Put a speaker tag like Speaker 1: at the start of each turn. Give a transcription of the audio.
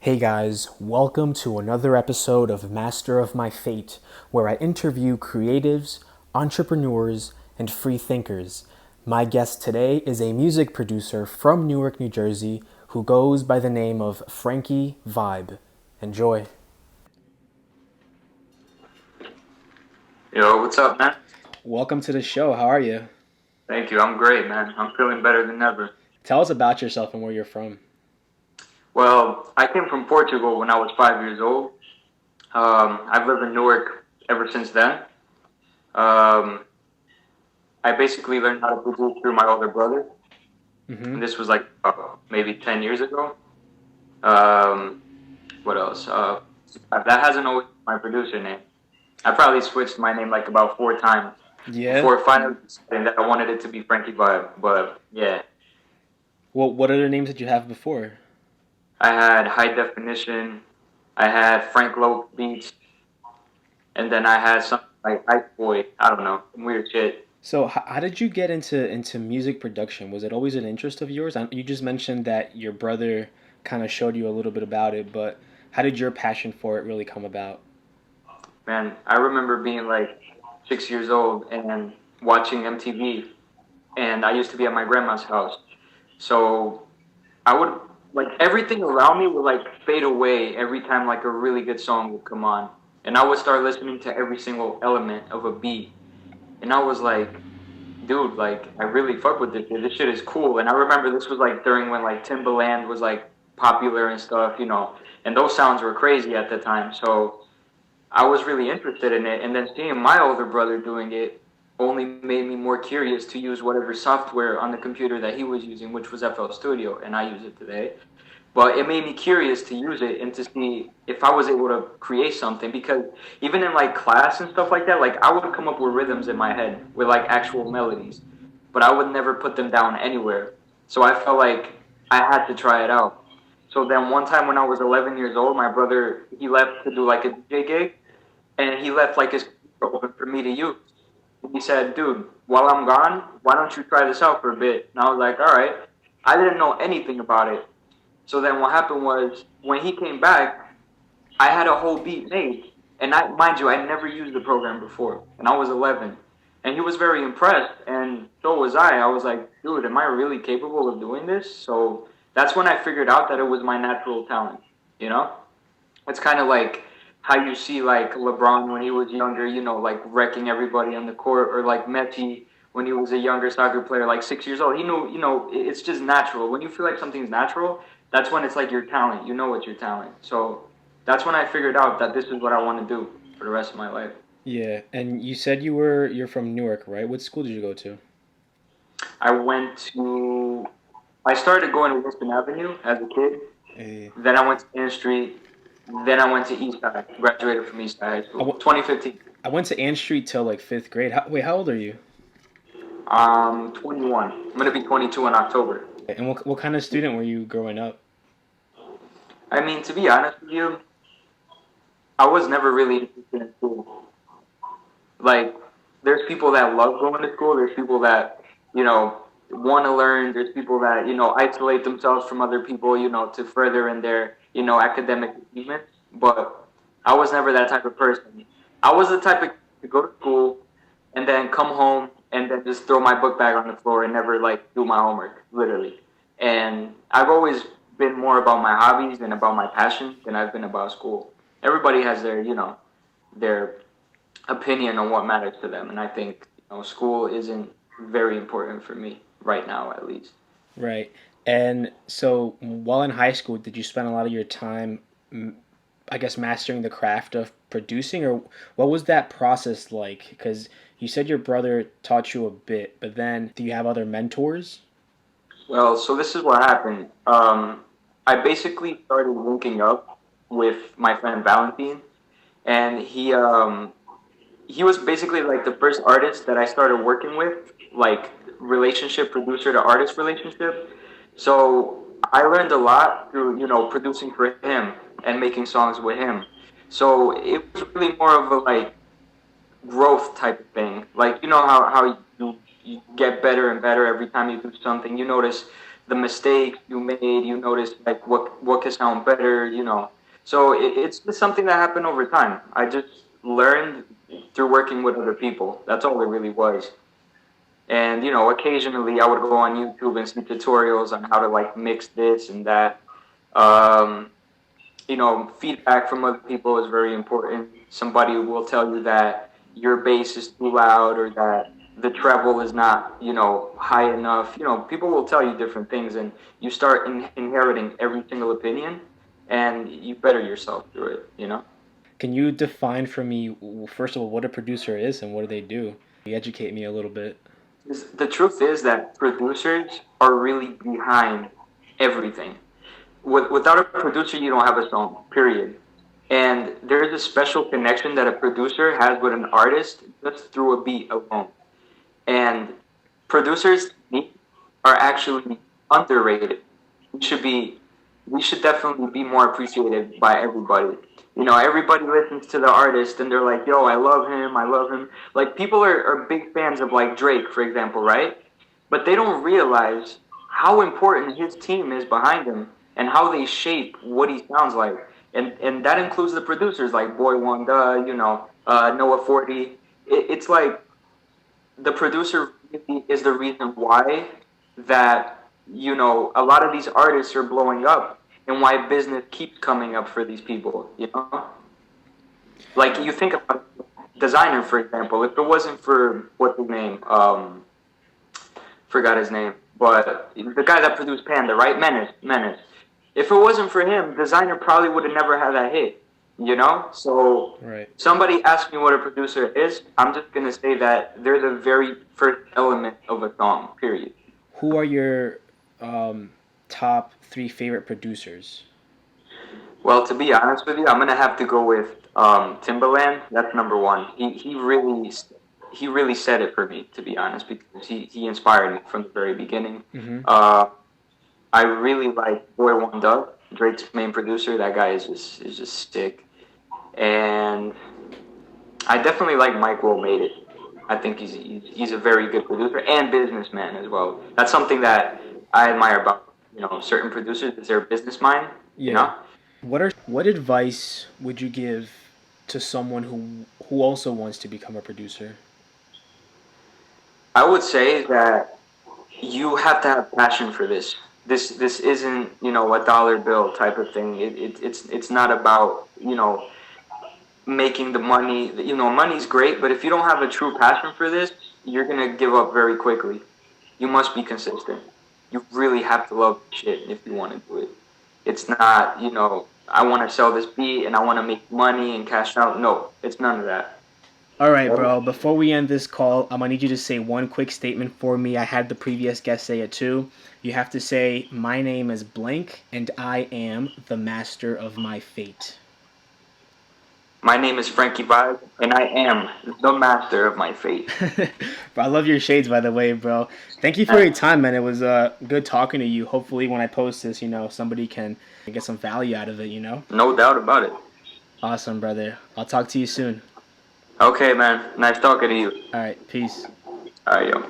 Speaker 1: Hey guys, welcome to another episode of Master of My Fate, where I interview creatives, entrepreneurs, and free thinkers. My guest today is a music producer from Newark, New Jersey, who goes by the name of Franky Vybe. Enjoy.
Speaker 2: Yo, what's up, man?
Speaker 1: Welcome to the show. How are you?
Speaker 2: Thank you. I'm great, man. I'm feeling better than ever.
Speaker 1: Tell us about yourself and where you're from.
Speaker 2: Well, I came from Portugal when I was 5 years old. I've lived in Newark ever since then. Um, I basically learned how to produce through my older brother, and this was like maybe 10 years ago. Um, what else? That hasn't always been my producer name. I probably switched my name like about 4 times
Speaker 1: Yeah?
Speaker 2: before finally deciding that I wanted it to be Franky Vybe. But yeah,
Speaker 1: Well, what other names did you have before?
Speaker 2: I had High Definition. I had Frank Lowe Beats, and then I had something like Ice Boy. I don't know, some weird shit.
Speaker 1: So, how did you get into music production? Was it always an interest of yours? You just mentioned that your brother kind of showed you a little bit about it, but how did your passion for it really come about?
Speaker 2: Man, I remember being like 6 years old and watching MTV, and I used to be at my grandma's house. So I would like everything around me would like fade away every time like a really good song would come on, and I would start listening to every single element of a beat, and I was like, dude, like I really fuck with this shit. This shit is cool. And I remember this was like during when like Timbaland was like popular and stuff, and those sounds were crazy at the time. So I was really interested in it. And then seeing my older brother doing it only made me more curious to use whatever software on the computer that he was using, which was FL Studio, and I use it today. But it made me curious to use it and to see if I was able to create something, because even in like class and stuff like that, like I would come up with rhythms in my head with like actual melodies, but I would never put them down anywhere. So I felt like I had to try it out. So then one time when I was 11 years old, my brother, he left to do like a DJ gig, and he left like his computer open for me to use. He said, dude, while I'm gone, why don't you try this out for a bit? And I was like, all right. I didn't know anything about it. So then what happened was when he came back, I had a whole beat made. And mind you, I never used the program before. And I was 11. And he was very impressed. And so was I. I was like, dude, am I really capable of doing this? So that's when I figured out that it was my natural talent. You know? It's kind of like how you see like LeBron when he was younger, like wrecking everybody on the court, or like Messi when he was a younger soccer player, like 6 years old. He knew, it's just natural. When you feel like something's natural, that's when it's like your talent. You know it's your talent. So that's when I figured out that this is what I want to do for the rest of my life.
Speaker 1: Yeah, and you said you're from Newark, right? What school did you go to?
Speaker 2: I went to, I started going to Wilson Avenue as a kid.
Speaker 1: Eh,
Speaker 2: Then I went to Ann Street. Then I went to East Side. Graduated from East Side High
Speaker 1: I,
Speaker 2: School.
Speaker 1: w-
Speaker 2: 2015.
Speaker 1: I went to Ann Street till like fifth grade. Wait, how old are you?
Speaker 2: 21. I'm gonna be 22 in October.
Speaker 1: And what kind of student were you growing up?
Speaker 2: I mean, to be honest with you, I was never really interested in school. Like, there's people that love going to school. There's people that, want to learn. There's people that, isolate themselves from other people, to further in their, academic achievements. But I was never that type of person. I was the type of to go to school and then come home and then just throw my book bag on the floor and never like do my homework, literally. And I've always been more about my hobbies and about my passion than I've been about school. Everybody has their, their opinion on what matters to them, and I think school isn't very important for me right now, at least.
Speaker 1: Right. And so while in high school, did you spend a lot of your time, I guess, mastering the craft of producing, or what was that process like? Because you said your brother taught you a bit, but then do you have other mentors?
Speaker 2: Well, so this is what happened. I basically started linking up with my friend Valentine, and he was basically like the first artist that I started working with, like relationship producer to artist relationship. So I learned a lot through, producing for him and making songs with him. So it was really more of a like growth type of thing. Like, how you get better and better every time you do something. You notice the mistakes you made. You notice like what could sound better. So it's just something that happened over time. I just learned through working with other people. That's all it really was. And occasionally I would go on YouTube and see tutorials on how to like mix this and that. Um, feedback from other people is very important. Somebody will tell you that your bass is too loud or that the treble is not, high enough. People will tell you different things, and you start inheriting every single opinion, and you better yourself through it.
Speaker 1: Can you define for me, first of all, what a producer is and what do they do? You educate me a little bit.
Speaker 2: The truth is that producers are really behind everything. Without a producer, you don't have a song, period. And there's a special connection that a producer has with an artist just through a beat alone. And producers are actually underrated. We should be, we should definitely be more appreciated by everybody. Everybody listens to the artist and they're like, yo, I love him, I love him. Like, people are big fans of, like, Drake, for example, right? But they don't realize how important his team is behind him and how they shape what he sounds like. And that includes the producers like Boy Wanda, Noah 40. It's like the producer really is the reason why that, a lot of these artists are blowing up and why business keeps coming up for these people. Like, you think about designer, for example. If it wasn't for, what's his name? Forgot his name. But the guy that produced Panda, right? Menace. If it wasn't for him, designer probably would have never had that hit. So
Speaker 1: Right.
Speaker 2: somebody asked me what a producer is. I'm just going to say that they're the very first element of a song, period.
Speaker 1: Who are your top 3 favorite producers?
Speaker 2: Well, to be honest with you, I'm gonna have to go with Timbaland. That's number one. He really said it for me, to be honest, because he inspired me from the very beginning.
Speaker 1: Mm-hmm.
Speaker 2: I really like Boy Wanda, Drake's main producer. That guy is just sick, and I definitely like Mike Will Made It. I think he's a very good producer and businessman as well. That's something that I admire about certain producers is their business mind. You
Speaker 1: Yeah.
Speaker 2: know.
Speaker 1: What advice would you give to someone who also wants to become a producer?
Speaker 2: I would say that you have to have passion for this. This isn't a dollar bill type of thing. It's not about making the money. Money's great, but if you don't have a true passion for this, you're gonna give up very quickly. You must be consistent. You really have to love shit if you want to do it. It's not I want to sell this beat and I want to make money and cash out. No, it's none of that.
Speaker 1: All right, bro. Before we end this call, I'm gonna need you to say one quick statement for me. I had the previous guest say it too. You have to say, "My name is blank, and I am the master of my fate."
Speaker 2: My name is Franky Vybe, and I am the master of my fate.
Speaker 1: Bro, I love your shades, by the way, bro. Thank you for your time, man. It was good talking to you. Hopefully, when I post this, somebody can get some value out of it.
Speaker 2: No doubt about it.
Speaker 1: Awesome, brother. I'll talk to you soon.
Speaker 2: Okay, man. Nice talking to you.
Speaker 1: All right, peace.
Speaker 2: All right, yo.